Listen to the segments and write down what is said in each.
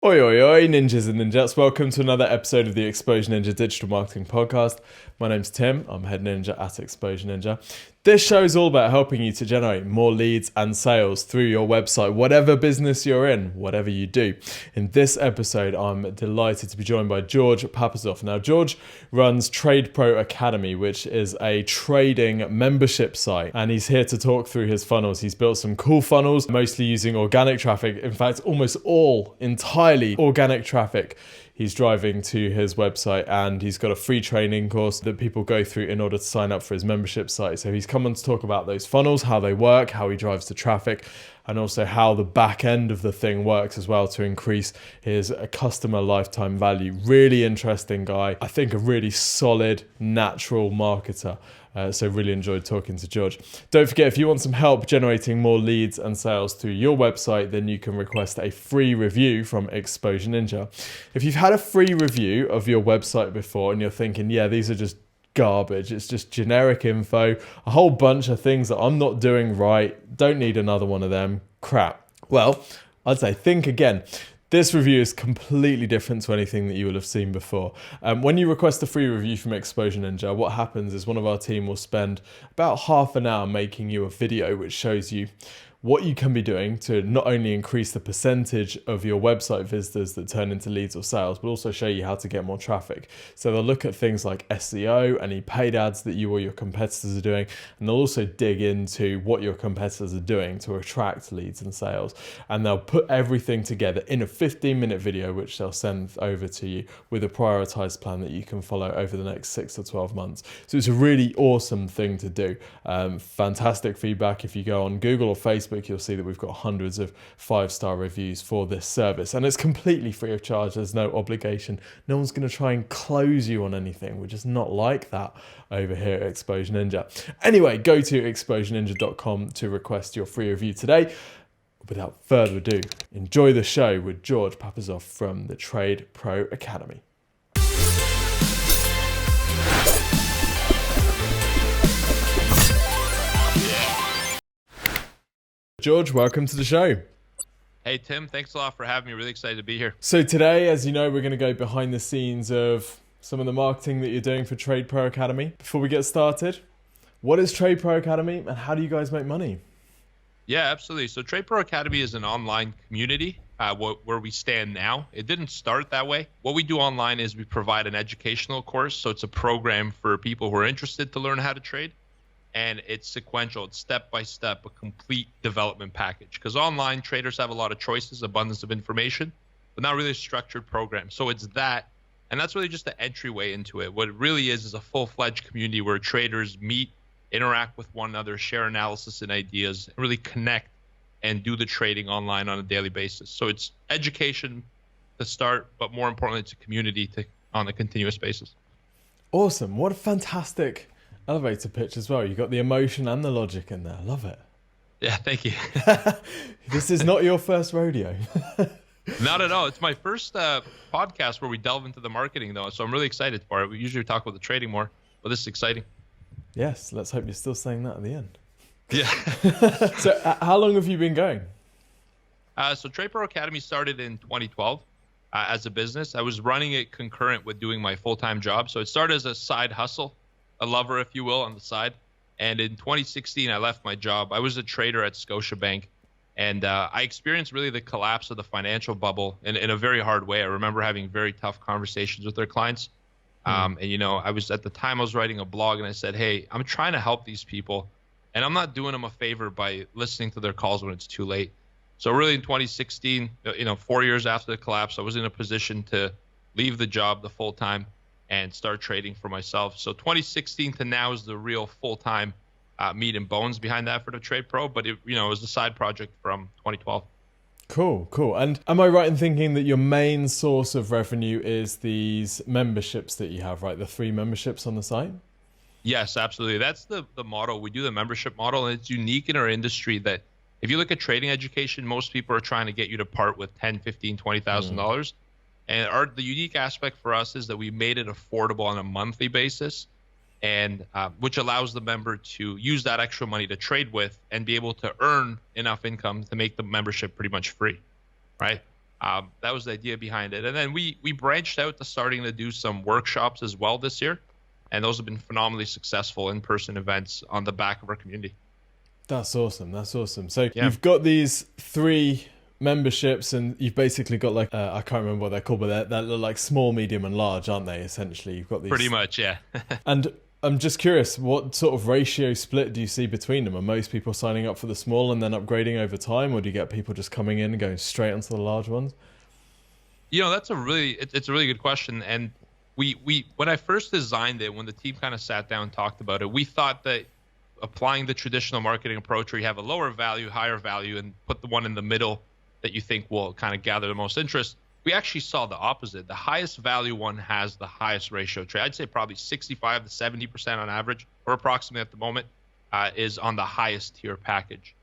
Oi, oi, oi, ninjas and ninjas. Welcome to another episode of the Exposure Ninja Digital Marketing Podcast. My name's Tim. I'm head ninja at Exposure Ninja. This show is all about helping you to generate more leads and sales through your website, whatever business you're in, whatever you do. In this episode, I'm delighted to be joined by George Papazoff. Now, George runs TradePro Academy, which is a trading membership site, and he's here to talk through his funnels. He's built some cool funnels, mostly using organic traffic. In fact, almost all entirely organic traffic he's driving to his website, and he's got a free training course that people go through in order to sign up for his membership site. So he's come on to talk about those funnels, how they work, how he drives the traffic, and also how the back end of the thing works as well to increase his customer lifetime value. Really interesting guy. I think a really solid, natural marketer. So really enjoyed talking to George. Don't forget, if you want some help generating more leads and sales through your website, then you can request a free review from Exposure Ninja. If you've had a free review of your website before and you're thinking, yeah, these are just garbage, it's just generic info, a whole bunch of things that I'm not doing right, don't need another one of them, crap. Well, I'd say think again. This review is completely different to anything that you will have seen before. When you request a free review from Exposure Ninja, what happens is one of our team will spend about half an hour making you a video which shows you what you can be doing to not only increase the percentage of your website visitors that turn into leads or sales, but also show you how to get more traffic. So they'll look at things like SEO, any paid ads that you or your competitors are doing, and they'll also dig into what your competitors are doing to attract leads and sales. And they'll put everything together in a 15-minute video, which they'll send over to you with a prioritized plan that you can follow over the next 6 to 12 months. So it's a really awesome thing to do. Fantastic feedback. If you go on Google or Facebook, you'll see that we've got hundreds of 5-star reviews for this service, and it's completely free of charge. There's no obligation. No one's going to try and close you on anything. We're just not like that over here at Exposure Ninja. Anyway, go to exposureninja.com to request your free review today. Without further ado, enjoy the show with George Papazoff from the TradePro Academy. George, welcome to the show. Hey, Tim, thanks a lot for having me. Really excited to be here. So today, as you know, we're going to go behind the scenes of some of the marketing that you're doing for TradePro Academy. Before we get started, what is TradePro Academy and how do you guys make money? Yeah, absolutely. So TradePro Academy is an online community where we stand now. It didn't start that way. What we do online is we provide an educational course. So it's a program for people who are interested to learn how to trade. And it's sequential, it's step-by-step, a complete development package. Because online traders have a lot of choices, abundance of information, but not really a structured program. So it's that, and that's really just the entryway into it. What it really is a full-fledged community where traders meet, interact with one another, share analysis and ideas, and really connect and do the trading online on a daily basis. So it's education to start, but more importantly, it's a community on a continuous basis. Awesome. What a fantastic elevator pitch as well. You got the emotion and the logic in there. I love it. Yeah, thank you. This is not your first rodeo. Not at all. It's my first podcast where we delve into the marketing, though, so I'm really excited for it. We usually talk about the trading more, but this is exciting. Yes, let's hope you're still saying that at the end. Yeah. So how long have you been going? So TradePro Academy started in 2012 as a business. I was running it concurrent with doing my full-time job. So it started as a side hustle, a lover, if you will, on the side. And in 2016, I left my job. I was a trader at Scotiabank, and I experienced really the collapse of the financial bubble in a very hard way. I remember having very tough conversations with their clients. And, you know, I was writing a blog, and I said, hey, I'm trying to help these people, and I'm not doing them a favor by listening to their calls when it's too late. So really in 2016, 4 years after the collapse, I was in a position to leave the job, the full-time, and start trading for myself. So 2016 to now is the real full-time meat and bones behind the effort of TradePro, but it was a side project from 2012. Cool. And am I right in thinking that your main source of revenue is these memberships that you have, right? The 3 memberships on the site? Yes, absolutely. That's the model. We do the membership model, and it's unique in our industry that if you look at trading education, most people are trying to get you to part with $10,000, $15,000, $20,000. And the unique aspect for us is that we made it affordable on a monthly basis, and which allows the member to use that extra money to trade with and be able to earn enough income to make the membership pretty much free, right? That was the idea behind it. And then we branched out to starting to do some workshops as well this year. And those have been phenomenally successful in-person events on the back of our community. That's awesome. That's awesome. So Yeah. you've got these 3 memberships, and you've basically got like I can't remember what they're called, but they're like small, medium, and large, aren't they? Essentially, you've got these. Pretty much, yeah. And I'm just curious, what sort of ratio split do you see between them? Are most people signing up for the small and then upgrading over time, or do you get people just coming in and going straight onto the large ones? That's it's a really good question. And we when I first designed it, when the team kind of sat down and talked about it, we thought that applying the traditional marketing approach where you have a lower value, higher value, and put the one in the middle that you think will kind of gather the most interest, we actually saw the opposite. The highest value one has the highest ratio trade. I'd say probably 65 to 70% on average, or approximately at the moment, is on the highest tier package.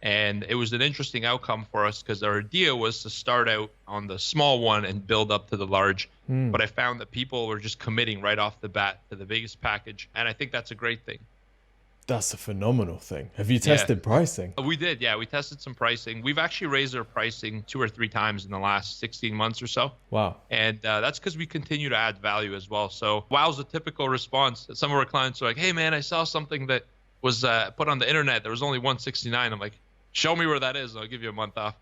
And it was an interesting outcome for us because our idea was to start out on the small one and build up to the large. But I found that people were just committing right off the bat to the biggest package. And I think that's a great thing. That's a phenomenal thing. Have you tested pricing? We did, yeah. We tested some pricing. We've actually raised our pricing 2 or 3 times in the last 16 months or so. Wow. And that's because we continue to add value as well. So WOW's a typical response. Some of our clients are like, hey, man, I saw something that was put on the internet. There was only $169. I'm like, show me where that is, and I'll give you a month off.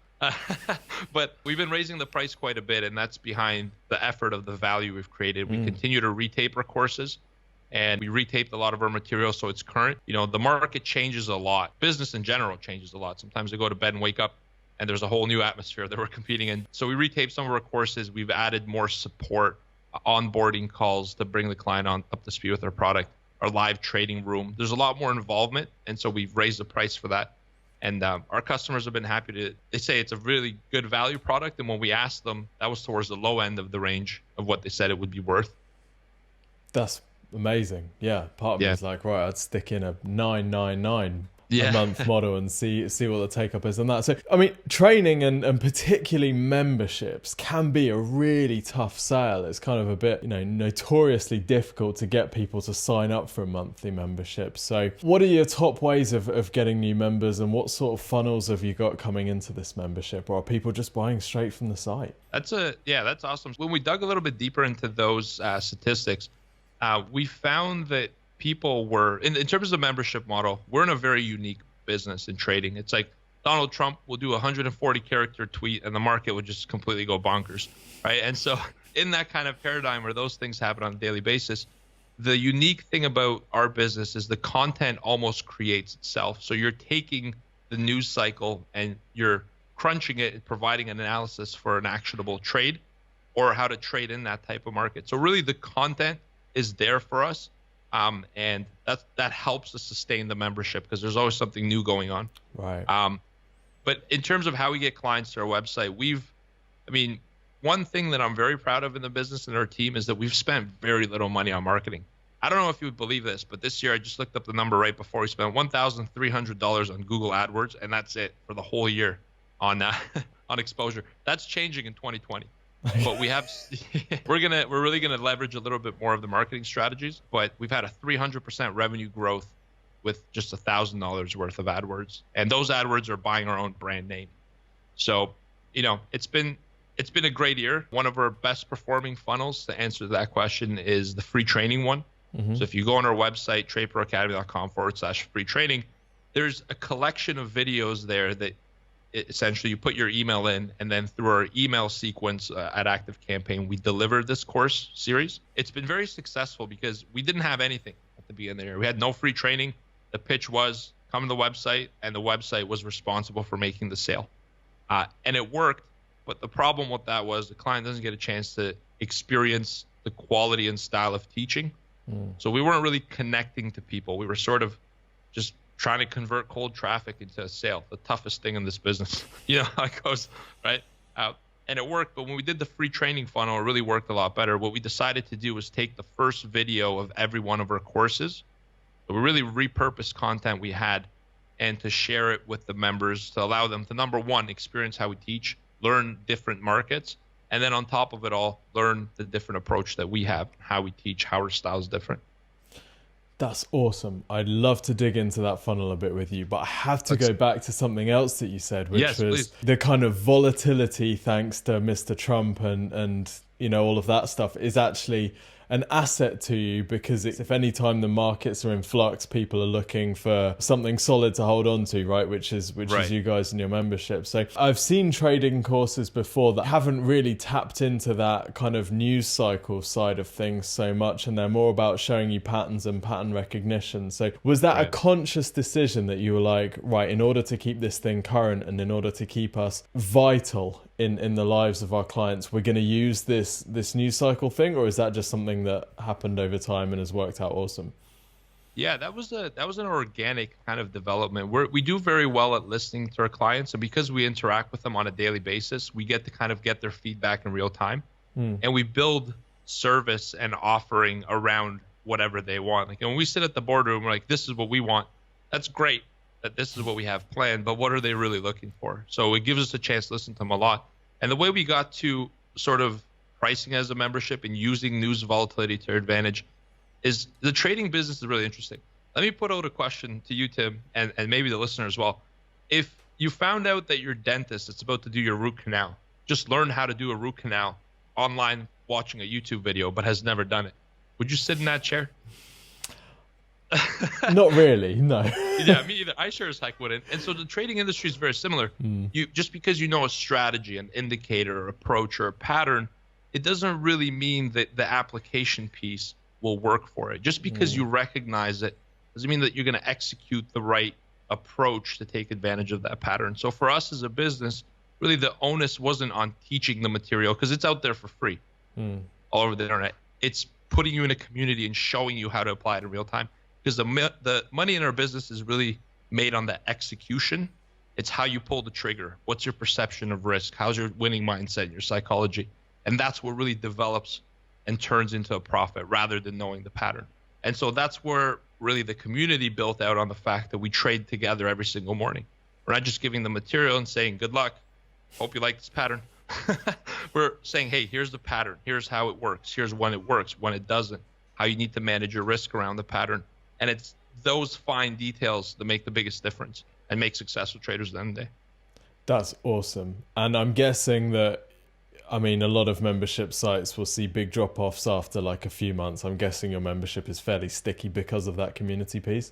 But we've been raising the price quite a bit, and that's behind the effort of the value we've created. We continue to retape our courses. And we retaped a lot of our material so it's current. The market changes a lot. Business in general changes a lot. Sometimes I go to bed and wake up and there's a whole new atmosphere that we're competing in. So we retaped some of our courses. We've added more support, onboarding calls to bring the client on up to speed with our product, our live trading room. There's a lot more involvement. And so we've raised the price for that. And our customers have been happy they say it's a really good value product. And when we asked them, that was towards the low end of the range of what they said it would be worth. That's amazing. Yeah, part of me is like, right, I'd stick in a 999 a month model and see what the take up is on that. So I mean, training and particularly memberships can be a really tough sale. It's kind of a bit notoriously difficult to get people to sign up for a monthly membership. So what are your top ways of getting new members, and what sort of funnels have you got coming into this membership, or are people just buying straight from the site? That's awesome. When we dug a little bit deeper into those statistics, we found that people were, in terms of the membership model, we're in a very unique business in trading. It's like Donald Trump will do a 140-character tweet and the market would just completely go bonkers, right? And so in that kind of paradigm where those things happen on a daily basis, the unique thing about our business is the content almost creates itself. So you're taking the news cycle and you're crunching it and providing an analysis for an actionable trade or how to trade in that type of market. So really the content is there for us, and that helps us sustain the membership because there's always something new going on. Right. But in terms of how we get clients to our website, one thing that I'm very proud of in the business and our team is that we've spent very little money on marketing. I don't know if you would believe this, but this year I just looked up the number right before. We spent $1,300 on Google AdWords, and that's it for the whole year on on exposure. That's changing in 2020. But we're really gonna leverage a little bit more of the marketing strategies. But we've had a 300% revenue growth with just $1,000 worth of AdWords, and those AdWords are buying our own brand name. So, it's been a great year. One of our best performing funnels, to answer that question, is the free training one. So if you go on our website, tradeproacademy.com/free training, there's a collection of videos there that essentially you put your email in, and then through our email sequence at Active Campaign, we deliver this course series. It's been very successful because we didn't have anything at the beginning of the year. We had no free training. The pitch was come to the website, and the website was responsible for making the sale. And it worked, but the problem with that was the client doesn't get a chance to experience the quality and style of teaching. So we weren't really connecting to people. We were sort of just trying to convert cold traffic into a sale, the toughest thing in this business. How it goes, right? And it worked, but when we did the free training funnel, it really worked a lot better. What we decided to do was take the first video of every one of our courses. So we really repurposed content we had and to share it with the members to allow them to, number one, experience how we teach, learn different markets, and then on top of it all, learn the different approach that we have, how we teach, how our style is different. That's awesome. I'd love to dig into that funnel a bit with you, but I have to go back to something else that you said, which was please. the kind of volatility thanks to Mr. Trump and all of that stuff is actually an asset to you, because if any time the markets are in flux, people are looking for something solid to hold on to, right? Which is you guys and your membership. So I've seen trading courses before that haven't really tapped into that kind of news cycle side of things so much, and they're more about showing you patterns and pattern recognition. So was that a conscious decision that you were like, right, in order to keep this thing current and in order to keep us vital in the lives of our clients, we're going to use this news cycle thing? Or is that just something that happened over time and has worked out awesome? Yeah, that was an organic kind of development. We do very well at listening to our clients, and because we interact with them on a daily basis, we get to kind of get their feedback in real time, and we build service and offering around whatever they want. Like when we sit at the boardroom, we're like, this is what we want. That's great that this is what we have planned, but what are they really looking for? So it gives us a chance to listen to them a lot. And the way we got to sort of pricing as a membership and using news volatility to our advantage is the trading business is really interesting. Let me put out a question to you, Tim, and maybe the listener as well. If you found out that your dentist is about to do your root canal, just learn how to do a root canal online watching a YouTube video, but has never done it, would you sit in that chair? Not really, no. Yeah, me either. I sure as heck wouldn't. And so the trading industry is very similar. You just because you know a strategy, an indicator, or approach, or a pattern, it doesn't really mean that the application piece will work for it. Just because you recognize it doesn't mean that you're going to execute the right approach to take advantage of that pattern. So for us as a business, really the onus wasn't on teaching the material, because it's out there for free all over the internet. It's putting you in a community and showing you how to apply it in real time. Because the money in our business is really made on the execution. It's how you pull the trigger. What's your perception of risk? How's your winning mindset and your psychology? And that's what really develops and turns into a profit rather than knowing the pattern. And so that's where really the community built out on the fact that we trade together every single morning. We're not just giving the material and saying, good luck, hope you like this pattern. We're saying, hey, here's the pattern. Here's how it works. Here's when it works, when it doesn't, how you need to manage your risk around the pattern. And it's those fine details that make the biggest difference and make successful traders at the end of the day. That's awesome. And I'm guessing that, a lot of membership sites will see big drop-offs after like a few months. I'm guessing your membership is fairly sticky because of that community piece.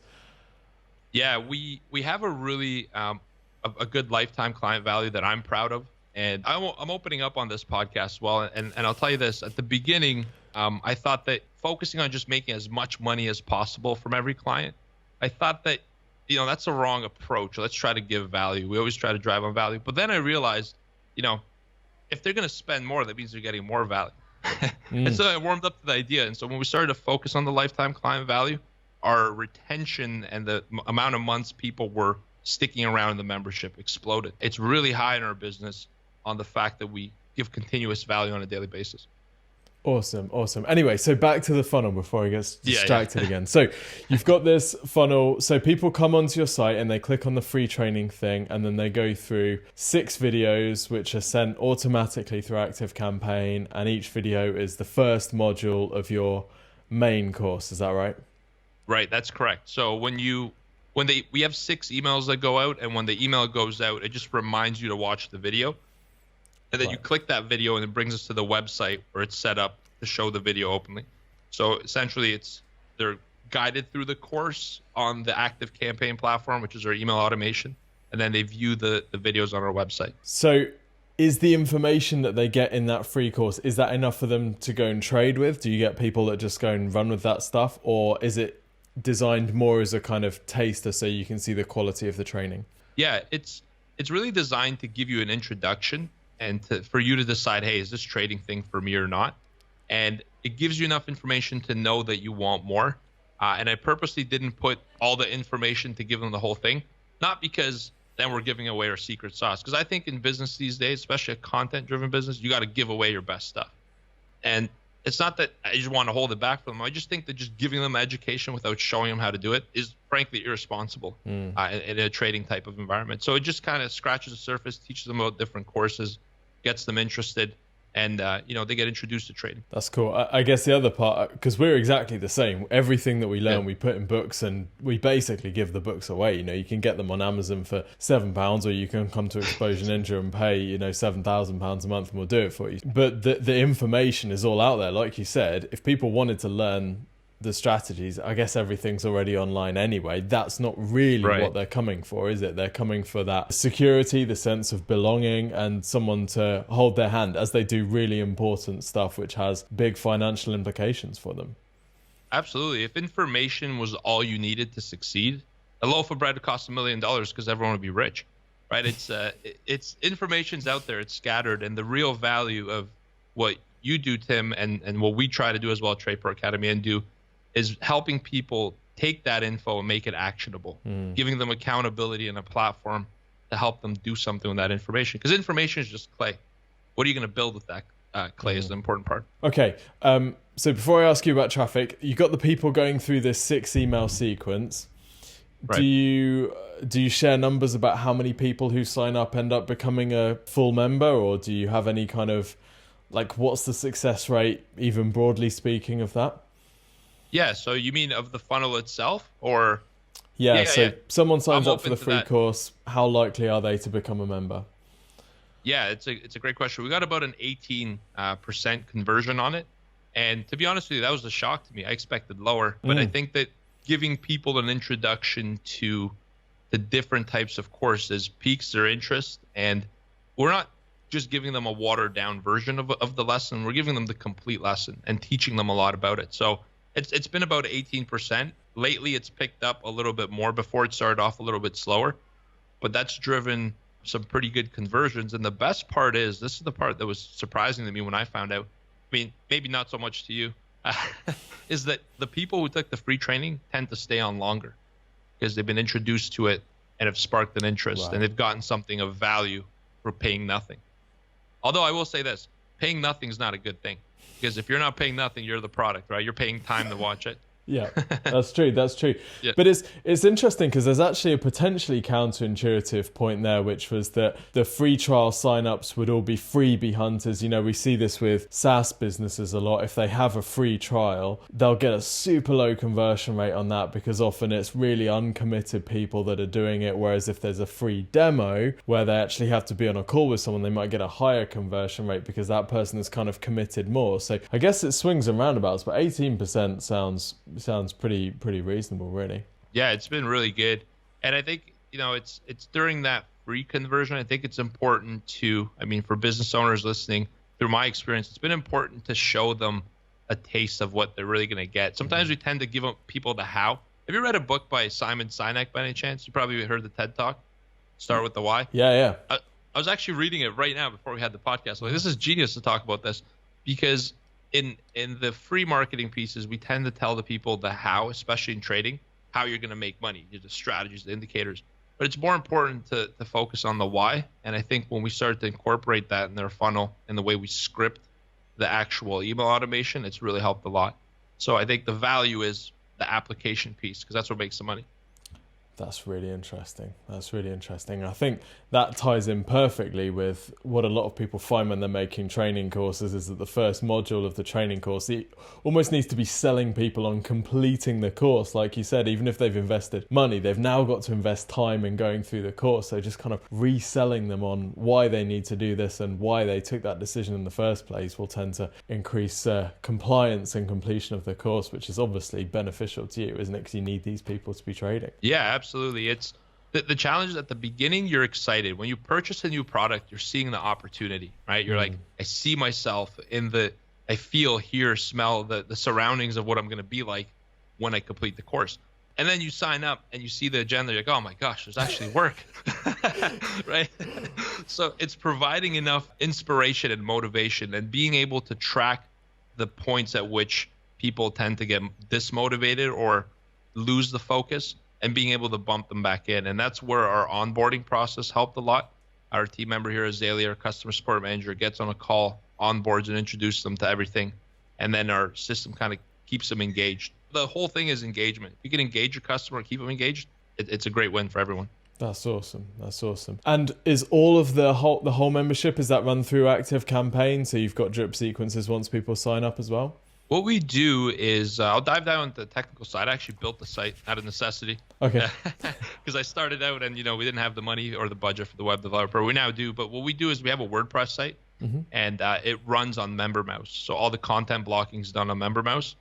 Yeah, we have a really a good lifetime client value that I'm proud of. And I'm opening up on this podcast as well. And I'll tell you this, at the beginning, I thought that focusing on just making as much money as possible from every client, I thought that, that's a wrong approach. Let's try to give value. We always try to drive on value. But then I realized, if they're going to spend more, that means they're getting more value. And so I warmed up to the idea. And so when we started to focus on the lifetime client value, our retention and the amount of months people were sticking around in the membership exploded. It's really high in our business on the fact that we give continuous value on a daily basis. Awesome. Anyway, so back to the funnel before I get distracted again. So you've got this funnel. So people come onto your site and they click on the free training thing, and then they go through 6 videos, which are sent automatically through ActiveCampaign. And each video is the first module of your main course. Is that right? Right. That's correct. So we have 6 emails that go out, and when the email goes out, it just reminds you to watch the video. And then you click that video, and it brings us to the website where it's set up to show the video openly. So essentially, they're guided through the course on the ActiveCampaign platform, which is our email automation, and then they view the videos on our website. So is the information that they get in that free course, is that enough for them to go and trade with? Do you get people that just go and run with that stuff? Or is it designed more as a kind of taster so you can see the quality of the training? Yeah, it's really designed to give you an introduction and for you to decide, hey, is this trading thing for me or not? And it gives you enough information to know that you want more. And I purposely didn't put all the information to give them the whole thing, not because then we're giving away our secret sauce. Because I think in business these days, especially a content-driven business, you got to give away your best stuff. And it's not that I just want to hold it back from them. I just think that just giving them education without showing them how to do it is frankly irresponsible in a trading type of environment. So it just kind of scratches the surface, teaches them about different courses, gets them interested, and they get introduced to trading. That's cool. I guess the other part, because we're exactly the same. Everything that we learn, Yeah. we put in books, and we basically give the books away. You can get them on Amazon for £7, or you can come to Exposure Ninja and pay, £7,000 a month, and we'll do it for you. But the information is all out there. Like you said, if people wanted to learn the strategies, I guess everything's already online anyway. That's not really Right. what they're coming for, is it? They're coming for that security, the sense of belonging, and someone to hold their hand as they do really important stuff which has big financial implications for them. Absolutely. If information was all you needed to succeed, a loaf of bread would cost $1 million because everyone would be rich, right? It's information's out there, it's scattered, and the real value of what you do, Tim, and what we try to do as well at TradePro Academy and do is helping people take that info and make it actionable, giving them accountability and a platform to help them do something with that information. Because information is just clay. What are you going to build with that clay is the important part. Okay, so before I ask you about traffic, you got the people going through this 6 email sequence. Right. Do you share numbers about how many people who sign up end up becoming a full member, or do you have any kind of, what's the success rate, even broadly speaking, of that? Yeah, so you mean of the funnel itself, or? Yeah, someone signs I'm up for the open to free that. course. How likely are they to become a member? Yeah, it's a great question. We got about an 18% conversion on it. And to be honest with you, that was a shock to me. I expected lower. But I think that giving people an introduction to the different types of courses piques their interest. And we're not just giving them a watered down version of the lesson. We're giving them the complete lesson and teaching them a lot about it. So it's been about 18%. Lately, it's picked up a little bit more. Before, it started off a little bit slower. But that's driven some pretty good conversions. And the best part is, this is the part that was surprising to me when I found out. I mean, maybe not so much to you, is that the people who took the free training tend to stay on longer because they've been introduced to it and have sparked an interest, Right. and they've gotten something of value for paying nothing. Although I will say this, paying nothing is not a good thing, because if you're not paying nothing, you're the product, right? You're paying time to watch it. Yeah, that's true. That's true. Yeah. But it's interesting because there's actually a potentially counterintuitive point there, which was that the free trial signups would all be freebie hunters. We see this with SaaS businesses a lot. If they have a free trial, they'll get a super low conversion rate on that because often it's really uncommitted people that are doing it. Whereas if there's a free demo where they actually have to be on a call with someone, they might get a higher conversion rate because that person is kind of committed more. So I guess it swings and roundabouts, but 18% sounds pretty reasonable, really. Yeah, it's been really good. And I think, it's during that free conversion, I think it's important to, for business owners listening, through my experience, it's been important to show them a taste of what they're really going to get. Sometimes we tend to give people the how. Have you read a book by Simon Sinek by any chance? You probably heard the TED Talk, Start with the Why. Yeah. I was actually reading it right now before we had the podcast. This is genius to talk about this, because in the free marketing pieces, we tend to tell the people the how, especially in trading, how you're going to make money, the strategies, the indicators. But it's more important to focus on the why. And I think when we start to incorporate that in their funnel and the way we script the actual email automation, it's really helped a lot. So I think the value is the application piece, because that's what makes the money. That's really interesting. I think that ties in perfectly with what a lot of people find when they're making training courses, is that the first module of the training course, it almost needs to be selling people on completing the course. Like you said, even if they've invested money, they've now got to invest time in going through the course. So just kind of reselling them on why they need to do this and why they took that decision in the first place will tend to increase compliance and completion of the course, which is obviously beneficial to you, isn't it? Because you need these people to be trading. Yeah, absolutely. It's the challenge is at the beginning, you're excited. When you purchase a new product, you're seeing the opportunity, right? You're like, I see myself I feel, hear, smell the surroundings of what I'm going to be like when I complete the course. And then you sign up and you see the agenda. You're like, oh my gosh, there's actually work, right? So it's providing enough inspiration and motivation and being able to track the points at which people tend to get dismotivated or lose the focus, and being able to bump them back in. And that's where our onboarding process helped a lot. Our team member here, Azalea, our customer support manager, gets on a call, onboards and introduces them to everything. And then our system kind of keeps them engaged. The whole thing is engagement. If you can engage your customer, keep them engaged, it's a great win for everyone. That's awesome. That's awesome. And is all of the whole membership, is that run through active campaign? So you've got drip sequences once people sign up as well? What we do is I'll dive down into the technical side. I actually built the site out of necessity. Okay. Because I started out and, we didn't have the money or the budget for the web developer. We now do. But what we do is we have a WordPress site, and it runs on MemberMouse. So all the content blocking is done on MemberMouse.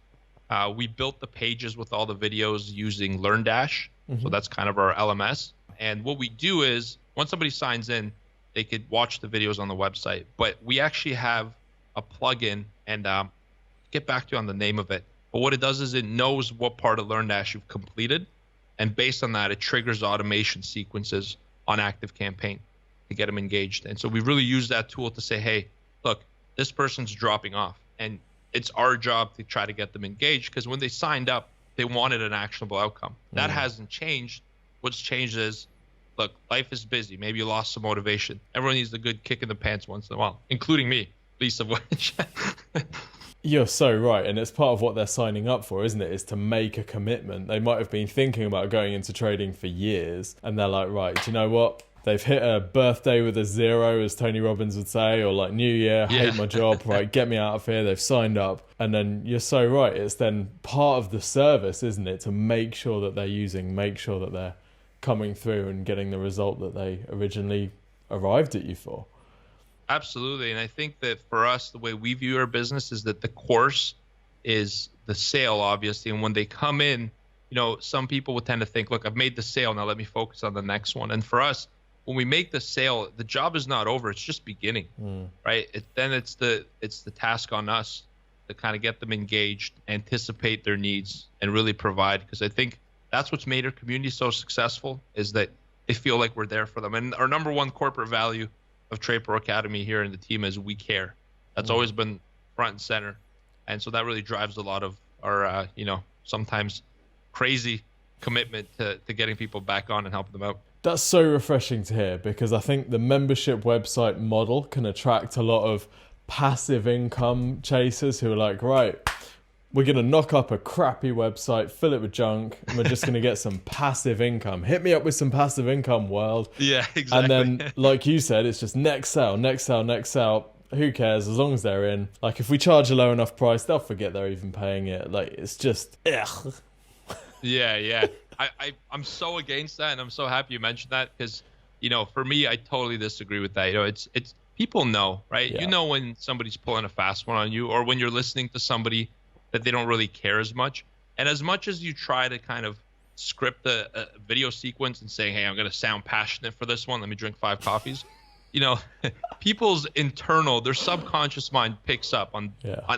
We built the pages with all the videos using LearnDash. So that's kind of our LMS. And what we do is once somebody signs in, they could watch the videos on the website. But we actually have a plugin, and get back to you on the name of it. But what it does is it knows what part of LearnDash you've completed. And based on that, it triggers automation sequences on active campaign to get them engaged. And so we really use that tool to say, hey, look, this person's dropping off. And it's our job to try to get them engaged, because when they signed up, they wanted an actionable outcome. That hasn't changed. What's changed is, look, life is busy. Maybe you lost some motivation. Everyone needs a good kick in the pants once in a while, including me, least of which. You're so right. And it's part of what they're signing up for, isn't it? Is to make a commitment. They might have been thinking about going into trading for years, and they're like, right, do you know what? They've hit a birthday with a 0, as Tony Robbins would say, or like New Year, hate my job, right, get me out of here. They've signed up. And then you're so right. It's then part of the service, isn't it? To make sure that they're make sure that they're coming through and getting the result that they originally arrived at you for. Absolutely. And I think that for us, the way we view our business is that the course is the sale, obviously. And when they come in, some people would tend to think, look, I've made the sale, now let me focus on the next one. And for us, when we make the sale, the job is not over, it's just beginning, right? Then it's the task on us to kind of get them engaged, anticipate their needs, and really provide. Because I think that's what's made our community so successful, is that they feel like we're there for them. And our number one corporate value of TradePro Academy here in the team is we care. That's always been front and center. And so that really drives a lot of our, sometimes crazy commitment to getting people back on and helping them out. That's so refreshing to hear, because I think the membership website model can attract a lot of passive income chasers who are like, right, we're going to knock up a crappy website, fill it with junk, and we're just going to get some passive income. Hit me up with some passive income, world. Yeah, exactly. And then, like you said, it's just next sale, next sale, next sale. Who cares, as long as they're in? Like, if we charge a low enough price, they'll forget they're even paying it. Like, it's just, ugh. Yeah. I'm so against that, and I'm so happy you mentioned that, because, for me, I totally disagree with that. It's people know, right? Yeah. You know when somebody's pulling a fast one on you, or when you're listening to somebody that they don't really care as much. And as much as you try to kind of script a video sequence and saying, hey, I'm going to sound passionate for this one, let me drink 5 coffees, people's internal, their subconscious mind picks up on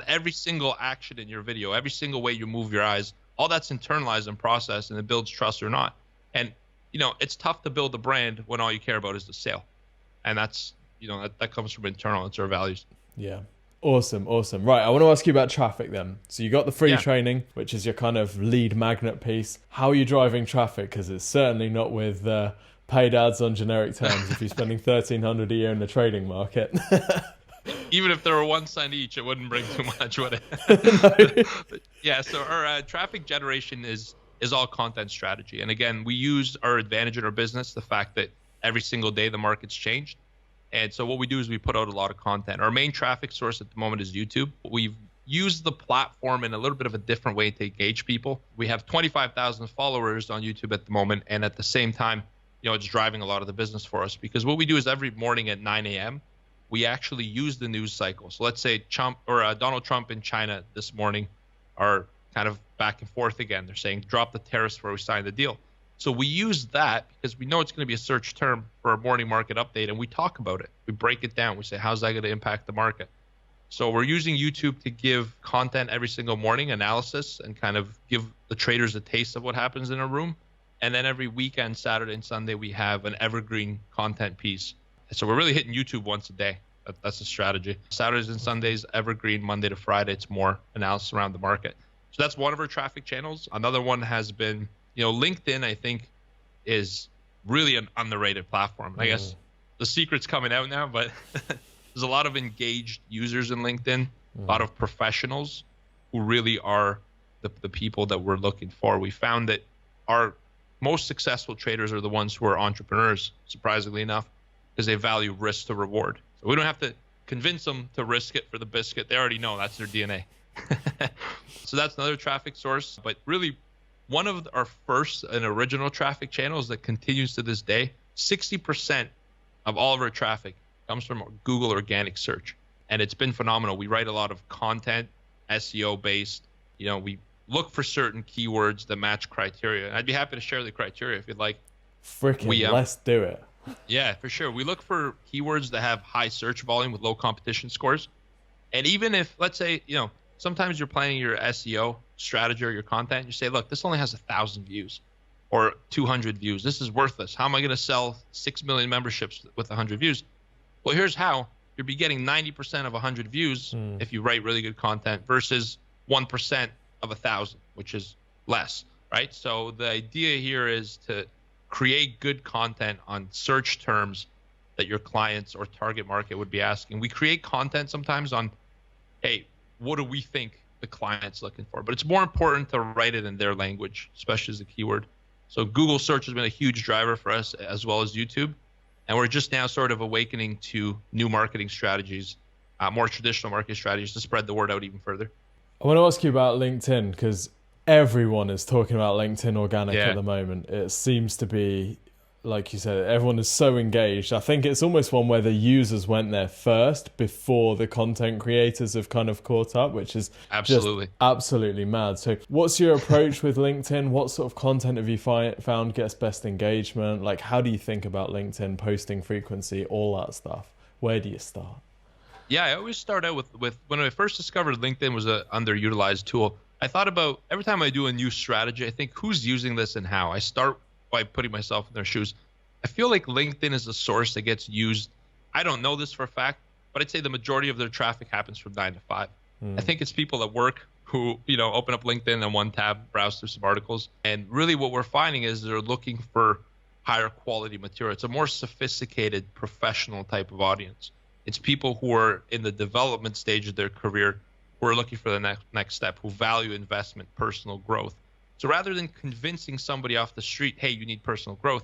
every single action in your video, every single way you move your eyes. All that's internalized and processed, and it builds trust or not. And, it's tough to build a brand when all you care about is the sale. And that's, that comes from internal. It's our values. Yeah. Awesome. Right, I want to ask you about traffic then. So you got the free training, which is your kind of lead magnet piece. How are you driving traffic? Because it's certainly not with paid ads on generic terms if you're spending $1,300 a year in the trading market. Even if there were 1 cent each, it wouldn't bring too much, would it? Yeah, so our traffic generation is all content strategy. And again, we use our advantage in our business, the fact that every single day the market's changed. And so what we do is we put out a lot of content. Our main traffic source at the moment is YouTube. We've used the platform in a little bit of a different way to engage people. We have 25,000 followers on YouTube at the moment. And at the same time, it's driving a lot of the business for us, because what we do is every morning at 9 a.m., we actually use the news cycle. So let's say Donald Trump in China this morning are kind of back and forth again. They're saying, drop the tariffs where we signed the deal. So we use that because we know it's going to be a search term for our morning market update, and we talk about it. We break it down. We say, how's that going to impact the market? So we're using YouTube to give content every single morning, analysis, and kind of give the traders a taste of what happens in a room. And then every weekend, Saturday and Sunday, we have an evergreen content piece. So we're really hitting YouTube once a day. That's the strategy. Saturdays and Sundays, evergreen. Monday to Friday, it's more analysis around the market. So that's one of our traffic channels. Another one has been, LinkedIn, I think, is really an underrated platform. I guess the secret's coming out now, but there's a lot of engaged users in LinkedIn, a lot of professionals who really are the people that we're looking for. We found that our most successful traders are the ones who are entrepreneurs, surprisingly enough, because they value risk to reward. So we don't have to convince them to risk it for the biscuit. They already know that's their DNA. So that's another traffic source. But really, one of our first and original traffic channels that continues to this day, 60% of all of our traffic comes from Google organic search. And it's been phenomenal. We write a lot of content, SEO based. We look for certain keywords that match criteria. I'd be happy to share the criteria if you'd like. Let's do it. Yeah, for sure. We look for keywords that have high search volume with low competition scores. And even if, let's say, sometimes you're planning your SEO strategy or your content, you say, look, this only has 1,000 views or 200 views. This is worthless. How am I going to sell 6 million memberships with 100 views? Well, here's how. You'll be getting 90% of 100 views if you write really good content versus 1% of 1,000, which is less, right? So the idea here is to create good content on search terms that your clients or target market would be asking. We create content sometimes on, hey, what do we think the client's looking for? But it's more important to write it in their language, especially as a keyword. So Google search has been a huge driver for us, as well as YouTube. And we're just now sort of awakening to new marketing strategies, more traditional marketing strategies to spread the word out even further. I want to ask you about LinkedIn, because everyone is talking about LinkedIn organic at the moment. It seems to be, like you said, everyone is so engaged. I think it's almost one where the users went there first before the content creators have kind of caught up, which is absolutely mad. So what's your approach with LinkedIn? What sort of content have you found gets best engagement? Like, how do you think about LinkedIn, posting frequency, all that stuff? Where do you start? Yeah, I always start out with when I first discovered LinkedIn was an underutilized tool, I thought about every time I do a new strategy, I think who's using this and how. I start by putting myself in their shoes. I feel like LinkedIn is a source that gets used. I don't know this for a fact, but I'd say the majority of their traffic happens from 9 to 5. I think it's people at work who, open up LinkedIn and one tab, browse through some articles. And really what we're finding is they're looking for higher quality material. It's a more sophisticated professional type of audience. It's people who are in the development stage of their career who are looking for the next step, who value investment, personal growth. So rather than convincing somebody off the street, hey, you need personal growth,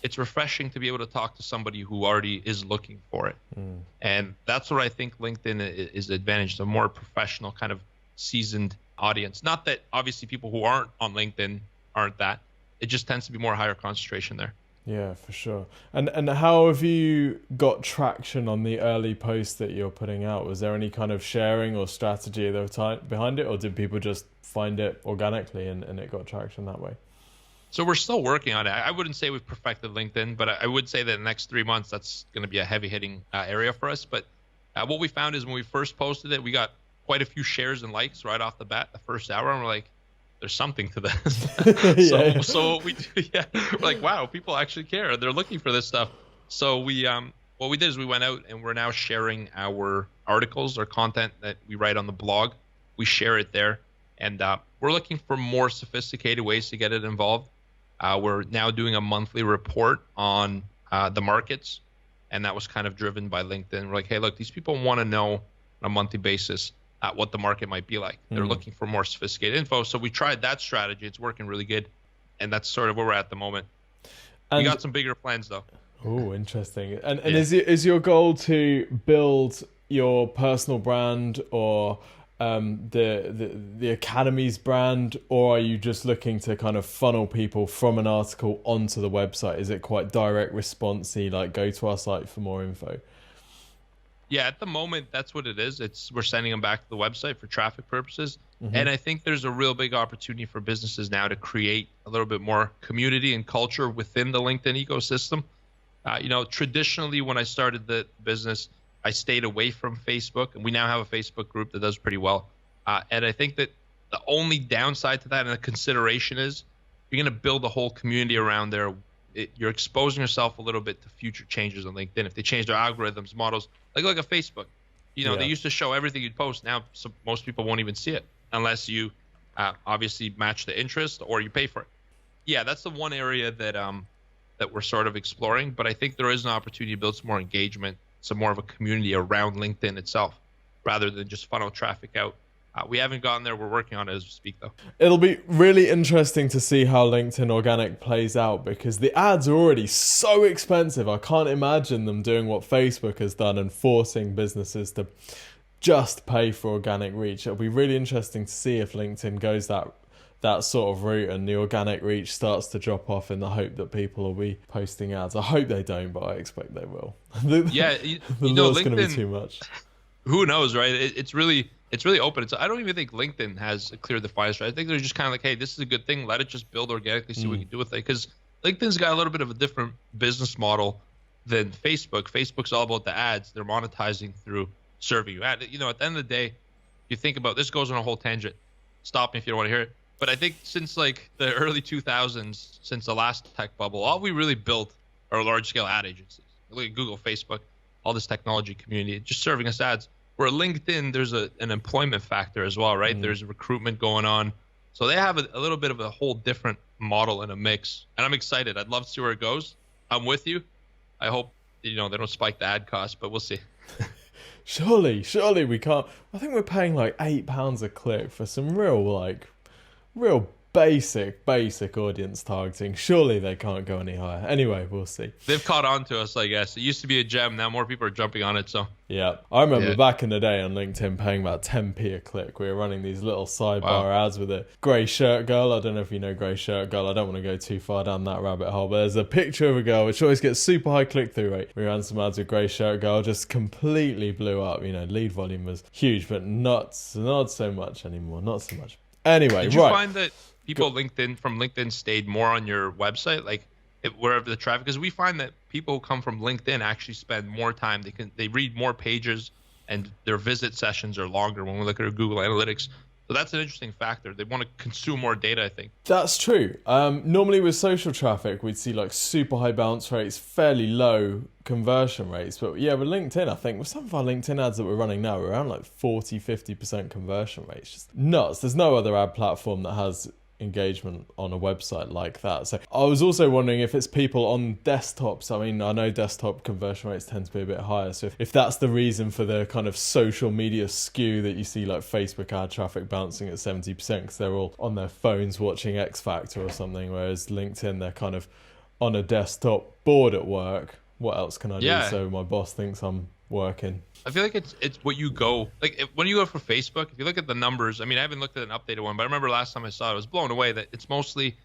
it's refreshing to be able to talk to somebody who already is looking for it. And that's where I think LinkedIn is advantaged, a more professional kind of seasoned audience. Not that obviously people who aren't on LinkedIn aren't that. It just tends to be more higher concentration there. Yeah, for sure. And how have you got traction on the early posts that you're putting out? Was there any kind of sharing or strategy behind it, or did people just find it organically and it got traction that way? So we're still working on it. I wouldn't say we've perfected LinkedIn, but I would say that in the next 3 months, that's going to be a heavy hitting area for us. But what we found is when we first posted it, we got quite a few shares and likes right off the bat, the first hour. And we're like, there's something to this. So what we do, we're like, wow, people actually care. They're looking for this stuff. So what we did is we went out and we're now sharing our articles or content that we write on the blog. We share it there. And we're looking for more sophisticated ways to get it involved. We're now doing a monthly report on the markets. And that was kind of driven by LinkedIn. We're like, hey, look, these people want to know on a monthly basis what the market might be like. They're looking for more sophisticated info. So we tried that strategy. It's working really good. And that's sort of where we're at the moment. We got some bigger plans though. Oh, interesting. And is your goal to build your personal brand or the Academy's brand, or are you just looking to kind of funnel people from an article onto the website? Is it quite direct response-y, like go to our site for more info? Yeah, at the moment, that's what it is. We're sending them back to the website for traffic purposes. And I think there's a real big opportunity for businesses now to create a little bit more community and culture within the LinkedIn ecosystem. Traditionally, when I started the business, I stayed away from Facebook, and we now have a Facebook group that does pretty well. And I think that the only downside to that and the consideration is you're going to build a whole community around there. You're exposing yourself a little bit to future changes on LinkedIn. If they change their algorithms, models, like a Facebook, they used to show everything you'd post. Now, most people won't even see it unless you obviously match the interest or you pay for it. Yeah, that's the one area that we're sort of exploring. But I think there is an opportunity to build some more engagement, some more of a community around LinkedIn itself, rather than just funnel traffic out. We haven't gotten there. We're working on it as we speak, though. It'll be really interesting to see how LinkedIn organic plays out, because the ads are already so expensive. I can't imagine them doing what Facebook has done and forcing businesses to just pay for organic reach. It'll be really interesting to see if LinkedIn goes that sort of route and the organic reach starts to drop off in the hope that people will be posting ads. I hope they don't, but I expect they will. Yeah, the law's going to be too much. Who knows, right? It's really open. I don't even think LinkedIn has a clear defined strategy. I think they're just kind of like, hey, this is a good thing. Let it just build organically, see what we can do with it. Because LinkedIn's got a little bit of a different business model than Facebook. Facebook's all about the ads. They're monetizing through serving you ad. You know, at the end of the day, you think about this, goes on a whole tangent. Stop me if you don't want to hear it. But I think since like the early 2000s, since the last tech bubble, all we really built are large scale ad agencies. Look at Google, Facebook, all this technology community, just serving us ads. Where LinkedIn, there's an employment factor as well, right? There's recruitment going on. So they have a little bit of a whole different model in a mix. And I'm excited. I'd love to see where it goes. I'm with you. I hope, they don't spike the ad cost, but we'll see. Surely we can't. I think we're paying like £8 a click for some real basic audience targeting. Surely they can't go any higher. Anyway, we'll see. They've caught on to us, I guess. It used to be a gem. Now more people are jumping on it. So yeah, I remember back in the day on LinkedIn paying about 10p a click. We were running these little sidebar ads with a grey shirt girl. I don't know if you know grey shirt girl. I don't want to go too far down that rabbit hole, but there's a picture of a girl which always gets super high click-through rate. We ran some ads with grey shirt girl, just completely blew up. Lead volume was huge, but not so much anymore. Not so much. Anyway, did you find that people from LinkedIn stayed more on your website, like wherever the traffic? Because we find that people who come from LinkedIn actually spend more time. They read more pages, and their visit sessions are longer when we look at our Google Analytics. So that's an interesting factor. They want to consume more data, I think. That's true. Normally with social traffic, we'd see like super high bounce rates, fairly low conversion rates. But yeah, with LinkedIn, I think with some of our LinkedIn ads that we're running now, we're around like 40-50% conversion rates. Just nuts. There's no other ad platform that has engagement on a website like that. So I was also wondering if it's people on desktops. I mean, I know desktop conversion rates tend to be a bit higher, so if that's the reason for the kind of social media skew that you see like Facebook ad traffic bouncing at 70% because they're all on their phones watching X Factor or something, whereas LinkedIn, they're kind of on a desktop bored at work. What else can I do so my boss thinks I'm working? I feel like it's what you go, like when you go for Facebook, if you look at the numbers, I mean, I haven't looked at an updated one, but I remember last time I saw it, I was blown away that it's mostly,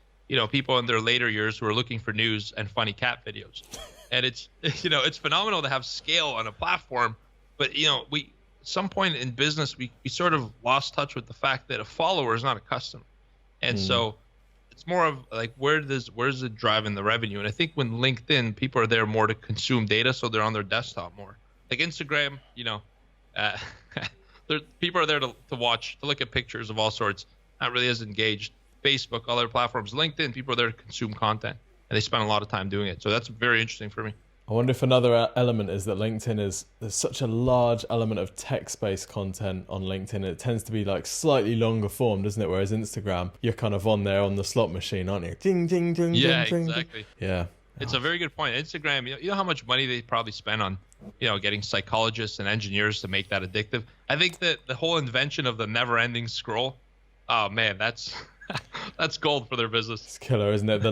people in their later years who are looking for news and funny cat videos. And it's, it's phenomenal to have scale on a platform, but some point in business, we sort of lost touch with the fact that a follower is not a customer. And so it's more of like, where's it driving the revenue? And I think when LinkedIn, people are there more to consume data, so they're on their desktop more. Like Instagram, people are there to watch, to look at pictures of all sorts, not really as engaged. Facebook, other platforms, LinkedIn, people are there to consume content, and they spend a lot of time doing it. So that's very interesting for me. I wonder if another element is that there's such a large element of text-based content on LinkedIn. It tends to be like slightly longer form, doesn't it? Whereas Instagram, you're kind of on there on the slot machine, aren't you? Ding, ding, ding, yeah, ding, exactly. Ding. Yeah. It's a very good point. Instagram, you know how much money they probably spend on, getting psychologists and engineers to make that addictive. I think that the whole invention of the never-ending scroll, oh man, that's gold for their business. It's killer, isn't it? The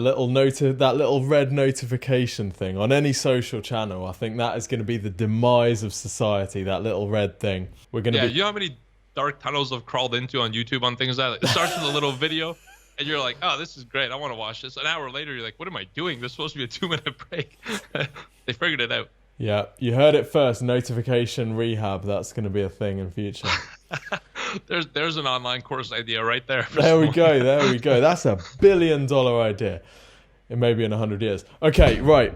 that little red notification thing on any social channel. I think that is going to be the demise of society. That little red thing. We're going to be. You know how many dark tunnels I've crawled into on YouTube on things like that? It starts with a little video. And you're like, oh, this is great. I want to watch this. An hour later, you're like, what am I doing? This is supposed to be a 2-minute break. They figured it out. Yeah, you heard it first. Notification rehab. That's going to be a thing in future. There's an online course idea right there. There we go. That's $1 billion idea. It may be in 100 years. Okay, right.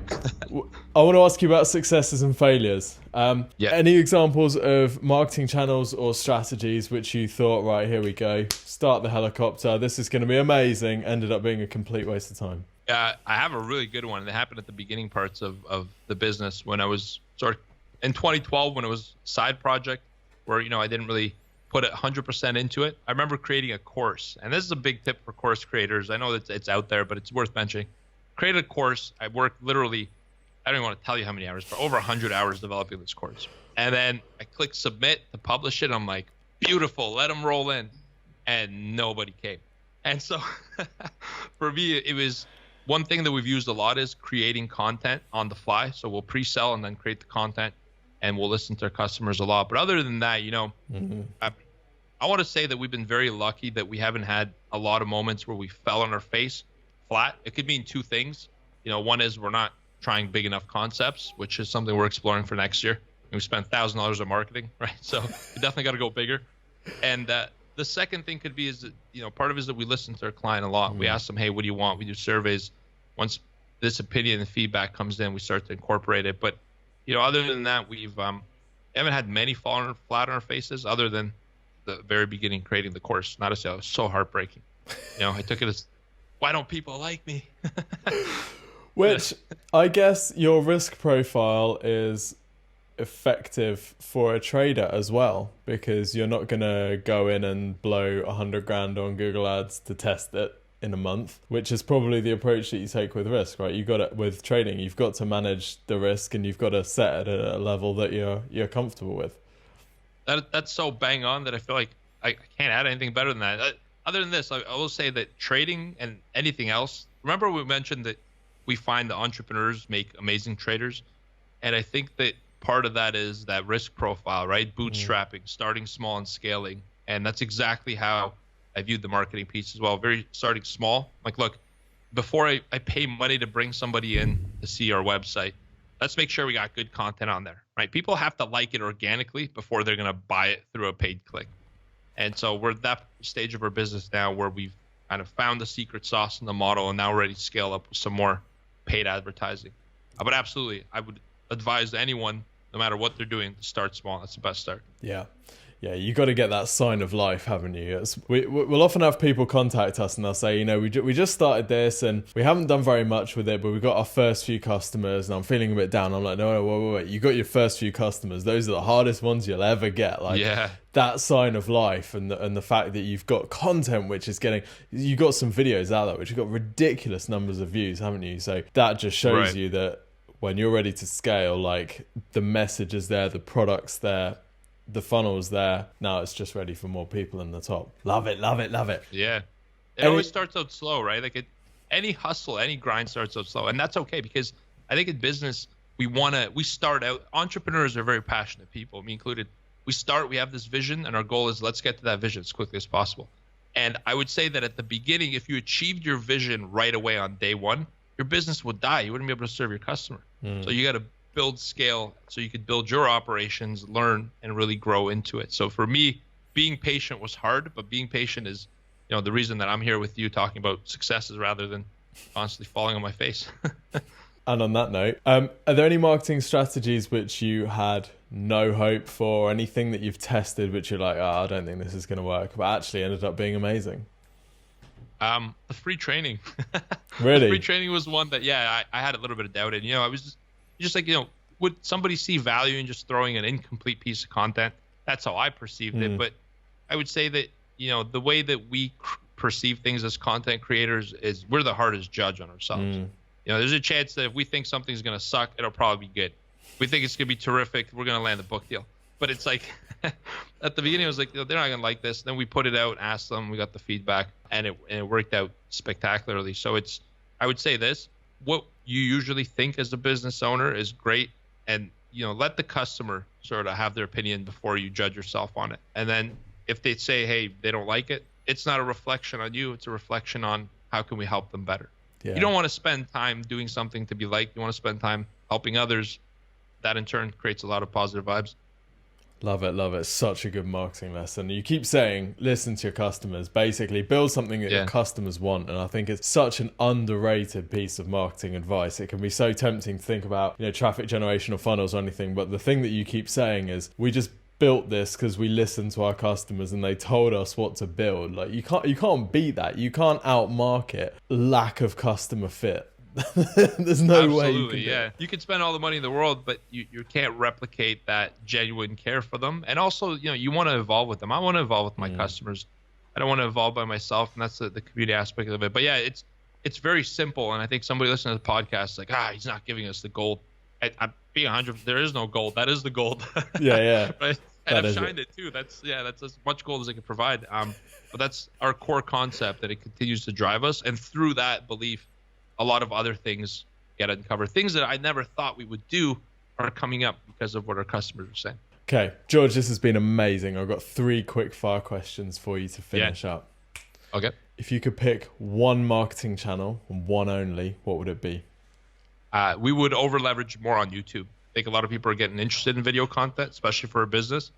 I want to ask you about successes and failures. Any examples of marketing channels or strategies which you thought, right, here we go, start the helicopter, this is going to be amazing, ended up being a complete waste of time? I have a really good one. It happened at the beginning parts of the business when I was sort of in 2012 when it was a side project where, I didn't really put 100% into it. I remember creating a course, and this is a big tip for course creators. I know that it's out there, but it's worth mentioning. Created a course. I worked literally, I don't even want to tell you how many hours, but over 100 hours developing this course. And then I clicked submit to publish it. I'm like, Beautiful. Let them roll in. And nobody came. And so for me, it was one thing that we've used a lot is creating content on the fly. So we'll pre-sell and then create the content, and we'll listen to our customers a lot. But other than that, I want to say that we've been very lucky that we haven't had a lot of moments where we fell on our face flat. It could mean two things. One is we're not trying big enough concepts, which is something we're exploring for next year. And we spent $1,000 on marketing, right? So we definitely got to go bigger. And the second thing could be is that, part of it is that we listen to our client a lot. We ask them, hey, what do you want? We do surveys. Once this opinion and feedback comes in, we start to incorporate it. But, other than that, we've haven't had many fall flat on our faces other than the very beginning creating the course. Not to say it was so heartbreaking. I took it as, why don't people like me? Which I guess your risk profile is effective for a trader as well, because you're not going to go in and blow 100 grand on Google Ads to test it in a month, which is probably the approach that you take with risk, right? You got it with trading. You've got to manage the risk, and you've got to set it at a level that you're comfortable with. That's so bang on that I feel like I can't add anything better than that. Other than this, I will say that trading and anything else, remember we mentioned that we find that entrepreneurs make amazing traders. And I think that part of that is that risk profile, right? Bootstrapping, starting small and scaling. And that's exactly how I viewed the marketing piece as well. Very starting small. Like, look, before I pay money to bring somebody in to see our website, let's make sure we got good content on there, right? People have to like it organically before they're going to buy it through a paid click. And so we're at that stage of our business now where we've kind of found the secret sauce in the model, and now we're ready to scale up with some more paid advertising. But absolutely, I would advise anyone, no matter what they're doing, to start small. That's the best start. Yeah. You got to get that sign of life, haven't you? We'll often have people contact us and they'll say, we just started this and we haven't done very much with it, but we got our first few customers and I'm feeling a bit down. I'm like, no, wait. You got your first few customers. Those are the hardest ones you'll ever get. That sign of life and the fact that you've got content which is you got some videos out there which have got ridiculous numbers of views, haven't you? So that just shows you that when you're ready to scale, the message is there, the product's there, the funnel's there. Now it's just ready for more people in the top. Love it. Yeah. It always starts out slow, right? Any hustle, any grind starts out slow. And that's okay, because I think in business, we start out, entrepreneurs are very passionate people, me included. We have this vision, and our goal is let's get to that vision as quickly as possible. And I would say that at the beginning, if you achieved your vision right away on day one, your business would die. You wouldn't be able to serve your customer. So you got to build scale so you could build your operations, learn, and really grow into it. So for me, being patient was hard, but being patient is, the reason that I'm here with you talking about successes rather than constantly falling on my face. And on that note, are there any marketing strategies which you had no hope for, anything that you've tested which you're like, I don't think this is going to work, but actually ended up being amazing? The free training. Really? The free training was one that, I had a little bit of doubt in. I was just like, would somebody see value in just throwing an incomplete piece of content? That's how I perceived it. But I would say that, the way that we perceive things as content creators is we're the hardest judge on ourselves. There's a chance that if we think something's going to suck, it'll probably be good. If we think it's going to be terrific, we're going to land the book deal. But it's like, at the beginning, I was like, they're not going to like this. Then we put it out, asked them, we got the feedback, and it worked out spectacularly. So I would say this, what you usually think as a business owner is great. And, let the customer sort of have their opinion before you judge yourself on it. And then if they say, hey, they don't like it, it's not a reflection on you. It's a reflection on how can we help them better. Yeah. You don't want to spend time doing something to be liked. You want to spend time helping others. That in turn creates a lot of positive vibes. Love it. Such a good marketing lesson. You keep saying, listen to your customers, basically build something that your customers want. And I think it's such an underrated piece of marketing advice. It can be so tempting to think about, traffic generation or funnels or anything. But the thing that you keep saying is we just built this because we listened to our customers and they told us what to build. You can't beat that. You can't outmarket lack of customer fit. There's no way you can you could spend all the money in the world, but you can't replicate that genuine care for them. And also, you want to evolve with them. I want to evolve with my customers. I don't want to evolve by myself, and that's the community aspect of it. But it's very simple. And I think somebody listening to the podcast is like, he's not giving us the gold. I'm being 100. There is no gold. That is the gold. Yeah. Right? And That I've is shined it too. That's as much gold as I can provide. But that's our core concept, that it continues to drive us. And through that belief, a lot of other things get uncovered. Things that I never thought we would do are coming up because of what our customers are saying. Okay, George, this has been amazing. I've got 3 quick fire questions for you to finish up. Okay. If you could pick one marketing channel, and one only, what would it be? We would over leverage more on YouTube. I think a lot of people are getting interested in video content, especially for a business.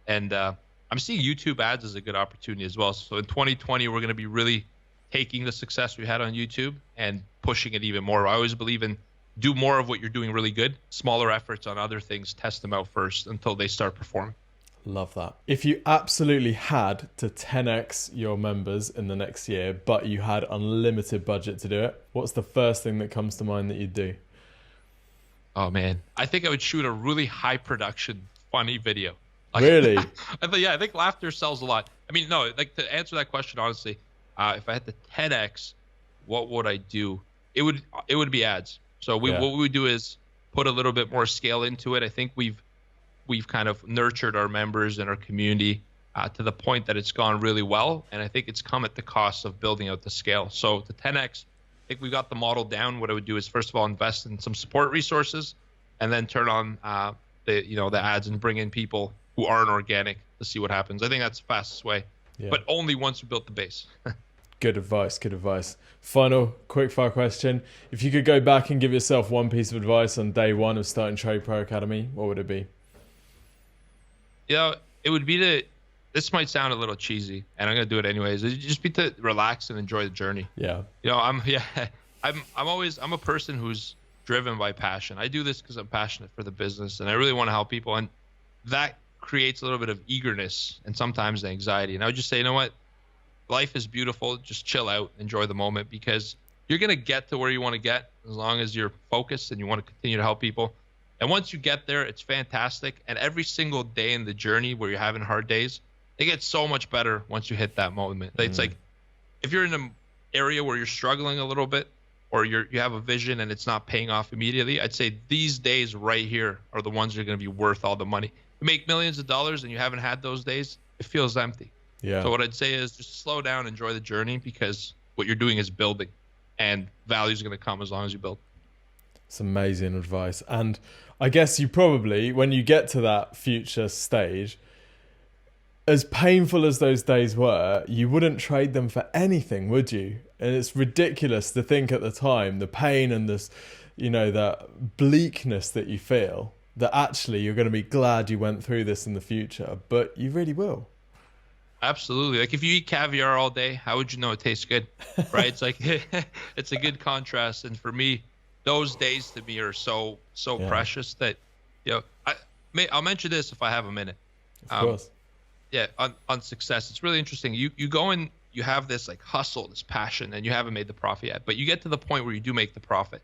And I'm seeing YouTube ads as a good opportunity as well. So in 2020, we're going to be really taking the success we had on YouTube and pushing it even more. I always believe in do more of what you're doing really good, smaller efforts on other things, test them out first until they start performing. Love that. If you absolutely had to 10x your members in the next year, but you had unlimited budget to do it, what's the first thing that comes to mind that you'd do? Oh man, I think I would shoot a really high production, funny video. Really? I think laughter sells a lot. I mean, no, like to answer that question honestly, if I had to 10x, what would I do? It would be ads. So what we would do is put a little bit more scale into it. I think we've kind of nurtured our members and our community to the point that it's gone really well, and I think it's come at the cost of building out the scale. So to 10x, I think we got the model down. What I would do is first of all invest in some support resources, and then turn on the ads and bring in people who aren't organic to see what happens. I think that's the fastest way, but only once we built the base. Good advice, good advice. Final quickfire question. If you could go back and give yourself one piece of advice on day one of starting TradePro Academy, what would it be? It would be this might sound a little cheesy, and I'm going to do it anyways. It'd just be to relax and enjoy the journey. Yeah. I'm a person who's driven by passion. I do this because I'm passionate for the business, and I really want to help people, and that creates a little bit of eagerness and sometimes anxiety. And I would just say, you know what? Life is beautiful. Just chill out, enjoy the moment, because you're going to get to where you want to get as long as you're focused and you want to continue to help people. And once you get there, it's fantastic. And every single day in the journey where you're having hard days, it gets so much better once you hit that moment. It's like if you're in an area where you're struggling a little bit, or you have a vision and it's not paying off immediately, I'd say these days right here are the ones that are going to be worth all the money. You make millions of dollars and you haven't had those days, it feels empty. Yeah. So what I'd say is just slow down, enjoy the journey, because what you're doing is building, and value is going to come as long as you build. It's amazing advice. And I guess you probably, when you get to that future stage, as painful as those days were, you wouldn't trade them for anything, would you? And it's ridiculous to think at the time, the pain and this, that bleakness that you feel, that actually you're going to be glad you went through this in the future, but you really will. Absolutely. Like if you eat caviar all day, how would you know it tastes good? Right? It's like, it's a good contrast. And for me, those days to me are so precious that, I'll mention this if I have a minute. Of course. Yeah. On success, it's really interesting. You go and you have this like hustle, this passion, and you haven't made the profit yet, but you get to the point where you do make the profit,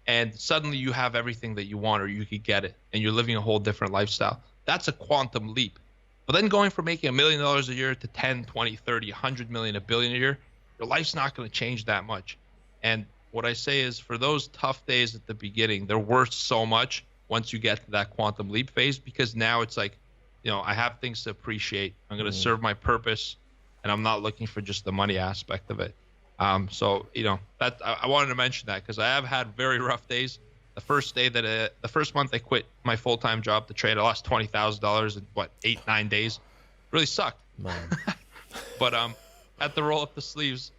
and suddenly you have everything that you want, or you could get it, and you're living a whole different lifestyle. That's a quantum leap. But then going from making $1 million a year to 10, 20, 30, 100 million, $1 billion a year, your life's not going to change that much. And what I say is, for those tough days at the beginning, they're worth so much once you get to that quantum leap phase, because now it's like, I have things to appreciate. I'm going to serve my purpose, and I'm not looking for just the money aspect of it. So that I wanted to mention that, because I have had very rough days. The first month I quit my full-time job to trade, I lost $20,000 in 8-9 days. Really sucked. Man. But had to roll up the sleeves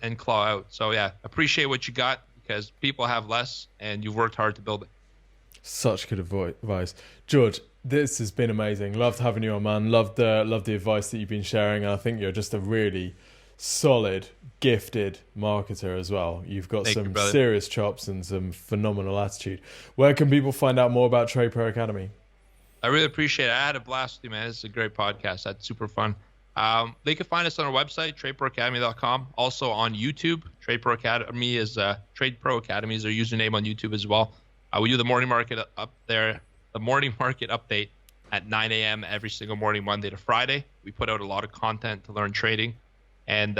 and claw out. So yeah, appreciate what you got, because people have less, and you've worked hard to build it. Such good advice, George. This has been amazing. Loved having you on, man. Loved the advice that you've been sharing. And I think you're just a really solid, gifted marketer as well. You've got some serious chops and some phenomenal attitude. Where can people find out more about TradePro Academy? I really appreciate it. I had a blast with you, man. This is a great podcast. That's super fun. They can find us on our website, TradeProAcademy.com. Also on YouTube. TradePro Academy is TradePro Academy is our username on YouTube as well. We do the morning market up there, the morning market update at 9 a.m. every single morning, Monday to Friday. We put out a lot of content to learn trading. And,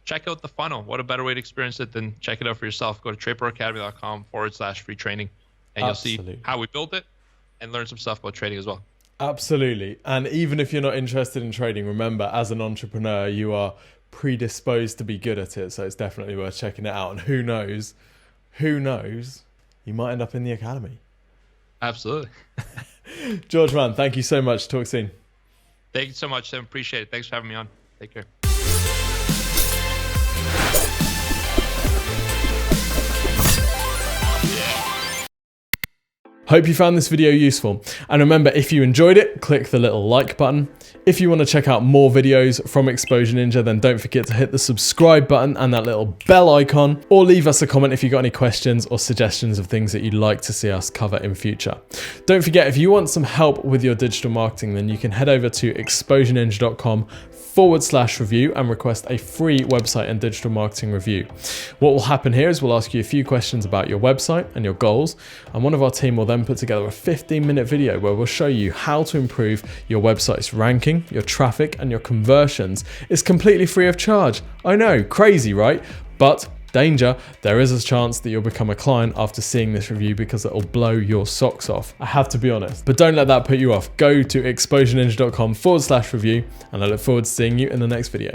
check out the funnel. What a better way to experience it than check it out for yourself. Go to TradeProAcademy.com/free training, and you'll see how we built it and learn some stuff about trading as well. Absolutely. And even if you're not interested in trading, remember, as an entrepreneur, you are predisposed to be good at it. So it's definitely worth checking it out. And who knows, you might end up in the academy. Absolutely. George, man, thank you so much. Talk soon. Thank you so much, Tim. Appreciate it. Thanks for having me on. Take care. Hope you found this video useful. And remember, if you enjoyed it, click the little like button. If you want to check out more videos from Exposure Ninja, then don't forget to hit the subscribe button and that little bell icon, or leave us a comment if you've got any questions or suggestions of things that you'd like to see us cover in future. Don't forget, if you want some help with your digital marketing, then you can head over to exposureninja.com/review and request a free website and digital marketing review. What will happen here is we'll ask you a few questions about your website and your goals, and one of our team will then put together a 15-minute video where we'll show you how to improve your website's ranking, your traffic, and your conversions. It's completely free of charge. I know, crazy, right? But danger, there is a chance that you'll become a client after seeing this review because it'll blow your socks off. I have to be honest, but don't let that put you off. Go to exposureninja.com/review, and I look forward to seeing you in the next video.